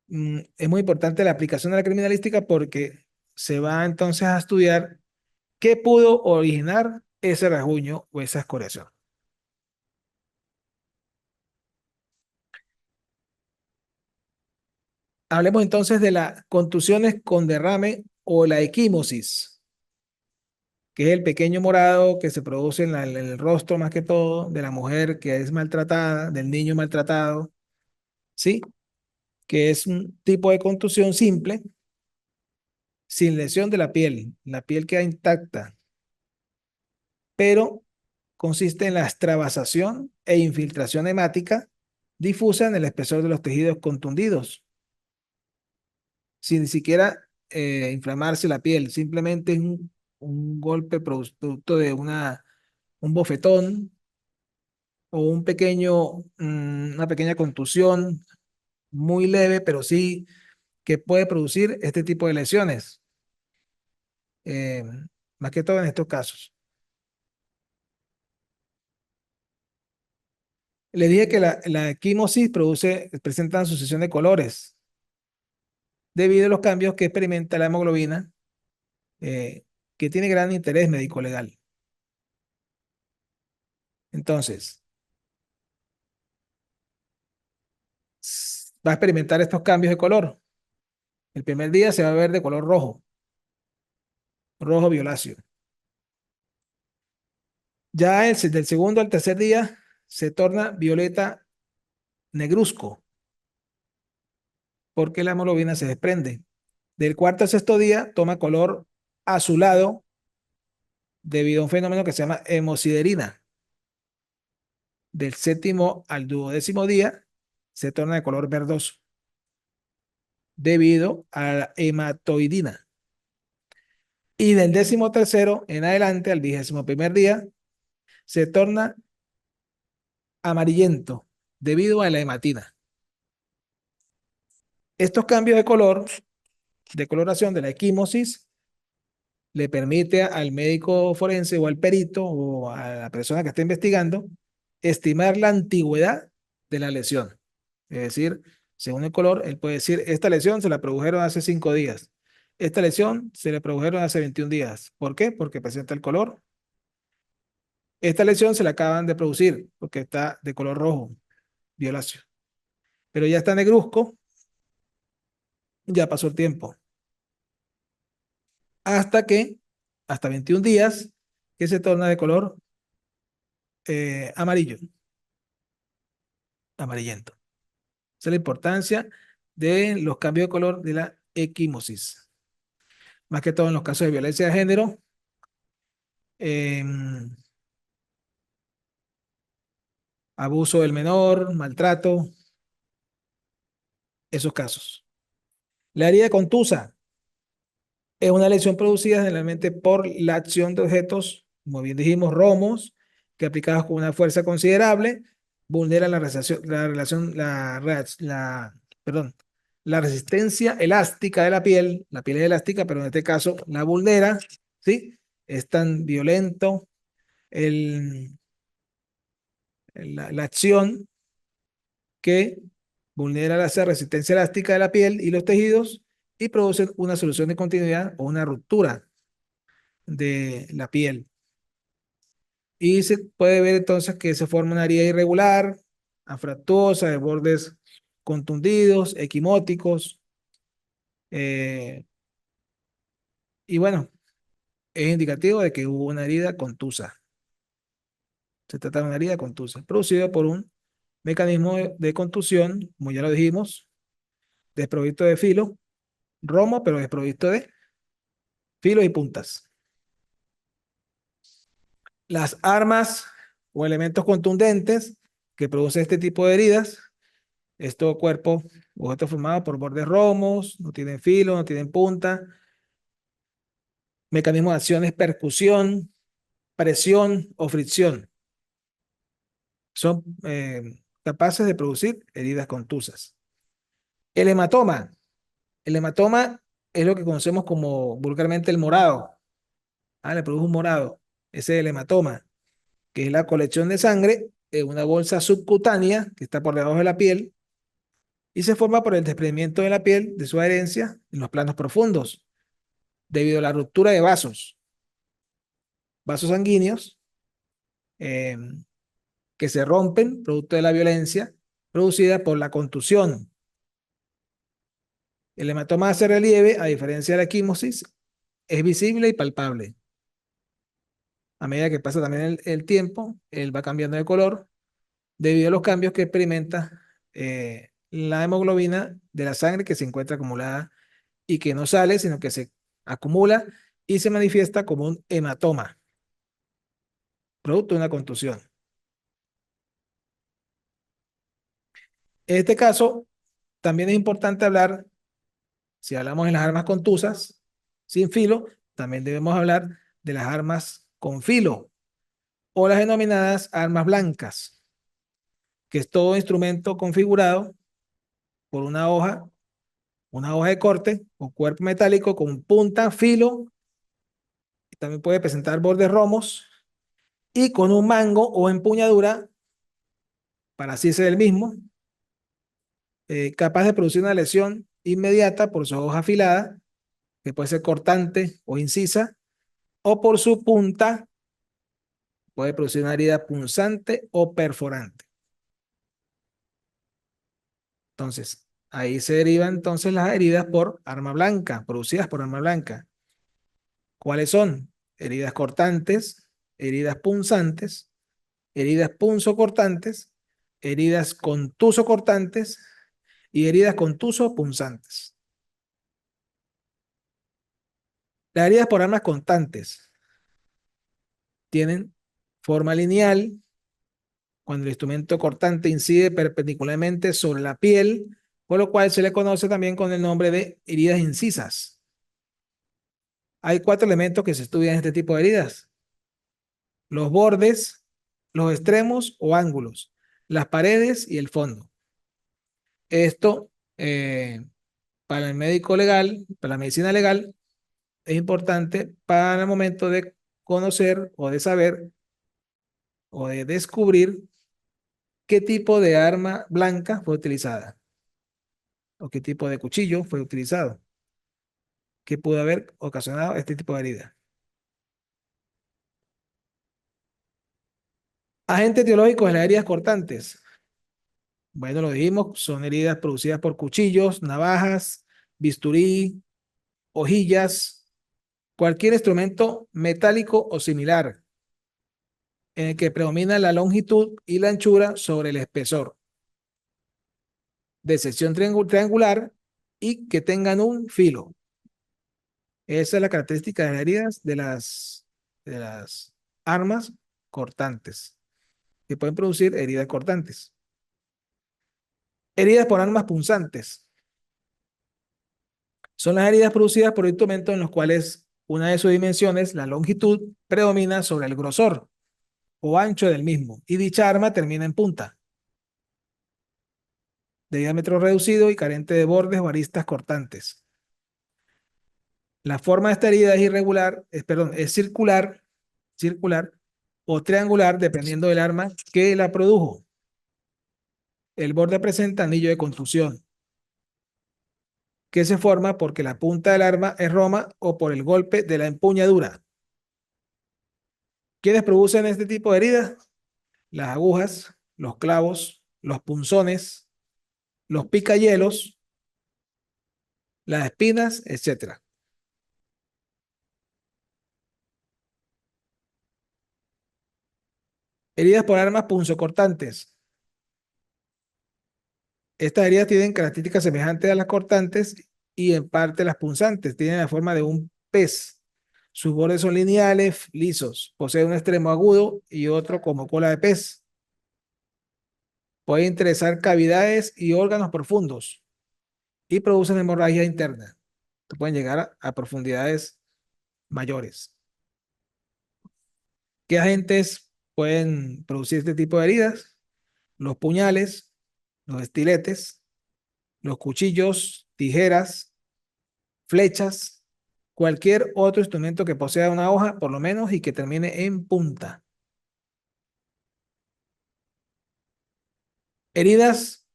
es muy importante la aplicación de la criminalística porque se va entonces a estudiar qué pudo originar ese rasguño o esa escoriación. Hablemos entonces de las contusiones con derrame o la equimosis, que es el pequeño morado que se produce en el rostro más que todo de la mujer que es maltratada, del niño maltratado, ¿sí? Que es un tipo de contusión simple, sin lesión de la piel queda intacta, pero consiste en la extravasación e infiltración hemática difusa en el espesor de los tejidos contundidos, sin ni siquiera inflamarse la piel, simplemente es un golpe producto de un bofetón o una pequeña contusión muy leve, pero sí que puede producir este tipo de lesiones, eh, más que todo en estos casos. Le dije que la equimosis presenta sucesión de colores debido a los cambios que experimenta la hemoglobina, eh, que tiene gran interés médico-legal. Entonces, va a experimentar estos cambios de color. El primer día se va a ver de color rojo, rojo violáceo. Ya del segundo al tercer día se torna violeta negruzco, porque la hemoglobina se desprende. Del cuarto al sexto día toma color azulado debido a un fenómeno que se llama hemosiderina. Del séptimo al duodécimo día se torna de color verdoso. debido a la hematoidina. Y del 13º en adelante, al 21º día, se torna amarillento debido a la hematina. Estos cambios de color, de coloración de la equimosis, le permite al médico forense o al perito o a la persona que está investigando estimar la antigüedad de la lesión. Es decir, según el color, él puede decir, esta lesión se la produjeron hace 5 días. Esta lesión se le produjeron hace 21 días. ¿Por qué? Porque presenta el color. Esta lesión se la acaban de producir porque está de color rojo, violáceo. Pero ya está negruzco, ya pasó el tiempo. Hasta que, hasta 21 días, que se torna de color amarillo, amarillento. Esa es la importancia de los cambios de color de la equimosis. Más que todo en los casos de violencia de género, abuso del menor, maltrato, esos casos. La herida contusa es una lesión producida generalmente por la acción de objetos, como bien dijimos, romos, que aplicados con una fuerza considerable, vulneran perdón, la resistencia elástica de la piel es elástica, pero en este caso la vulnera, ¿sí? Es tan violento el, la acción que vulnera esa resistencia elástica de la piel y los tejidos y produce una solución de continuidad o una ruptura de la piel. Y se puede ver entonces que se forma una herida irregular, anfractuosa, de bordes contundidos, equimóticos. eh, y bueno, es indicativo de que hubo una herida contusa. Se trata de una herida contusa, producida por un mecanismo de contusión, como ya lo dijimos, desprovisto de filo, romo, pero desprovisto de filos y puntas. Las armas o elementos contundentes que producen este tipo de heridas es todo cuerpo o objeto formado por bordes romos, no tienen filo, no tienen punta. Mecanismo de acción es percusión, presión o fricción. Son capaces de producir heridas contusas. El hematoma. El hematoma es lo que conocemos como vulgarmente el morado. Le produce un morado. Ese es el hematoma, que es la colección de sangre en una bolsa subcutánea que está por debajo de la piel y se forma por el desprendimiento de la piel de su adherencia en los planos profundos, debido a la ruptura de vasos sanguíneos eh, que se rompen producto de la violencia producida por la contusión. El hematoma hace relieve, a diferencia de la equimosis, es visible y palpable. A medida que pasa también el tiempo, él va cambiando de color debido a los cambios que experimenta la hemoglobina de la sangre que se encuentra acumulada y que no sale, sino que se acumula y se manifiesta como un hematoma, producto de una contusión. En este caso, también es importante hablar, si hablamos de las armas contusas, sin filo, también debemos hablar de las armas con filo o las denominadas armas blancas, que es todo instrumento configurado por una hoja de corte o cuerpo metálico con punta, filo, y también puede presentar bordes romos y con un mango o empuñadura para así ser el mismo, capaz de producir una lesión inmediata por su hoja afilada, que puede ser cortante o incisa, o por su punta, puede producir una herida punzante o perforante. Entonces, ahí se derivan entonces las heridas por arma blanca, producidas por arma blanca. ¿Cuáles son? Heridas cortantes, heridas punzantes, heridas punzocortantes, heridas contusocortantes y heridas contusopunzantes. Las heridas por armas constantes tienen forma lineal cuando el instrumento cortante incide perpendicularmente sobre la piel por lo cual se le conoce también con el nombre de heridas incisas. Hay cuatro elementos que se estudian en este tipo de heridas: los bordes, los extremos o ángulos, las paredes y el fondo. Esto, para el médico legal, para la medicina legal, es importante para el momento de conocer o de saber o de descubrir qué tipo de arma blanca fue utilizada o qué tipo de cuchillo fue utilizado, que pudo haber ocasionado este tipo de herida. Agentes etiológicos de las heridas cortantes. Bueno, lo dijimos, son heridas producidas por cuchillos, navajas, bisturí, hojillas, cualquier instrumento metálico o similar en el que predomina la longitud y la anchura sobre el espesor, de sección triangular y que tengan un filo. Esa es la característica de las heridas de las armas cortantes, que pueden producir heridas cortantes. Heridas por armas punzantes. Son las heridas producidas por instrumentos en los cuales una de sus dimensiones, la longitud, predomina sobre el grosor o ancho del mismo, y dicha arma termina en punta, de diámetro reducido y carente de bordes o aristas cortantes. La forma de esta herida es irregular, perdón, es circular o triangular, dependiendo del arma que la produjo. El borde presenta anillo de contusión, que se forma porque la punta del arma es roma o por el golpe de la empuñadura. ¿Quiénes producen este tipo de heridas? Las agujas, los clavos, los punzones, los picayelos, las espinas, etcétera. Heridas por armas punzocortantes. Estas heridas tienen características semejantes a las cortantes y en parte las punzantes. Tienen la forma de un pez. Sus bordes son lineales, lisos. Posee un extremo agudo y otro como cola de pez. Puede interesar cavidades y órganos profundos y producen hemorragia interna, que pueden llegar a profundidades mayores. ¿Qué agentes pueden producir este tipo de heridas? Los puñales, los estiletes, los cuchillos, tijeras, flechas, cualquier otro instrumento que posea una hoja, por lo menos, y que termine en punta. Heridas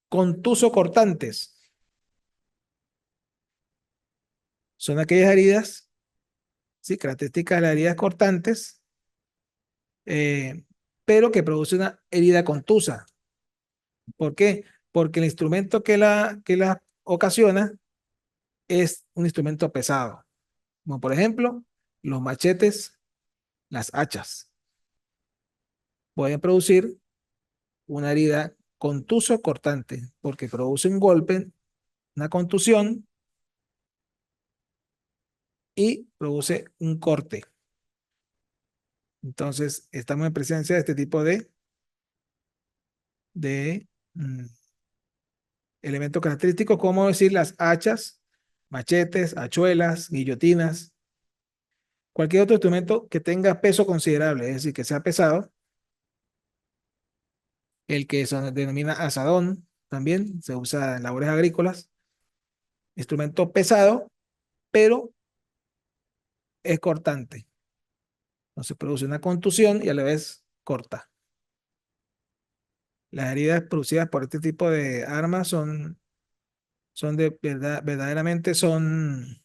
contuso-cortantes son aquellas heridas, sí, características de las heridas cortantes, eh, pero que produce una herida contusa. ¿Por qué? Porque el instrumento que la ocasiona es un instrumento pesado, como por ejemplo los machetes, las hachas. Pueden producir una herida contuso cortante porque produce un golpe, una contusión y produce un corte. Entonces, estamos en presencia de este tipo de elementos característicos, como decir las hachas, machetes, hachuelas, guillotinas, cualquier otro instrumento que tenga peso considerable, es decir, que sea pesado, el que se denomina asadón, también se usa en labores agrícolas, instrumento pesado, pero es cortante. Entonces produce una contusión y a la vez corta. Las heridas producidas por este tipo de armas son de verdad, verdaderamente son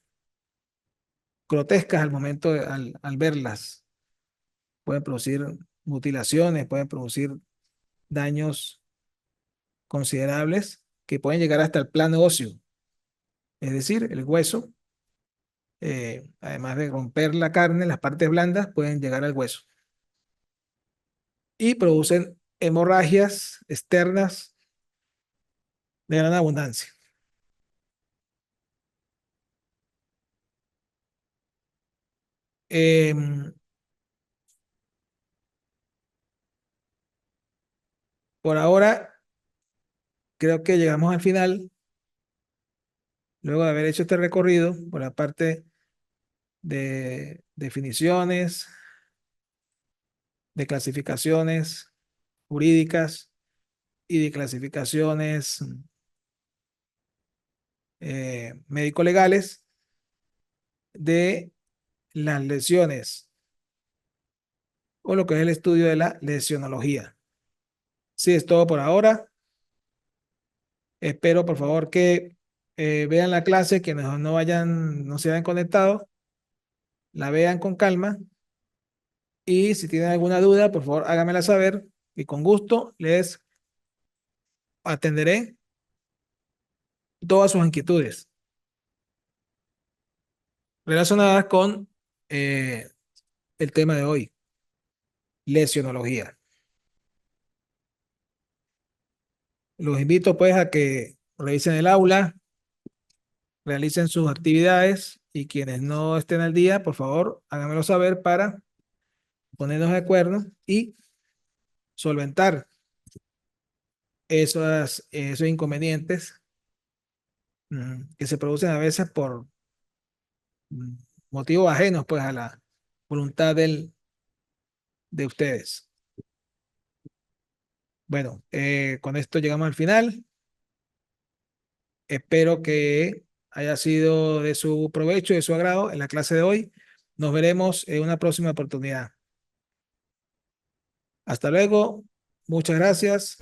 grotescas al momento al verlas. Pueden producir mutilaciones, pueden producir daños considerables que pueden llegar hasta el plano óseo, es decir, el hueso, además de romper la carne, las partes blandas pueden llegar al hueso y producen hemorragias externas de gran abundancia. Em, por ahora, creo que llegamos al final, luego de haber hecho este recorrido por la parte de definiciones, de clasificaciones jurídicas y de clasificaciones médico-legales de las lesiones o lo que es el estudio de la lesionología. Sí, es todo por ahora. Espero, por favor, que vean la clase, que no vayan, no se hayan conectado, la vean con calma y si tienen alguna duda, por favor, háganmela saber y con gusto les atenderé todas sus inquietudes relacionadas con eh, el tema de hoy, lesionología. Los invito pues a que revisen el aula, realicen sus actividades y quienes no estén al día, por favor, háganmelo saber para ponernos de acuerdo y solventar esos inconvenientes que se producen a veces por mm, motivos ajenos pues a la voluntad de ustedes. Bueno, con esto llegamos al final. Espero que haya sido de su provecho, de su agrado en la clase de hoy. Nos veremos en una próxima oportunidad. Hasta luego. Muchas gracias.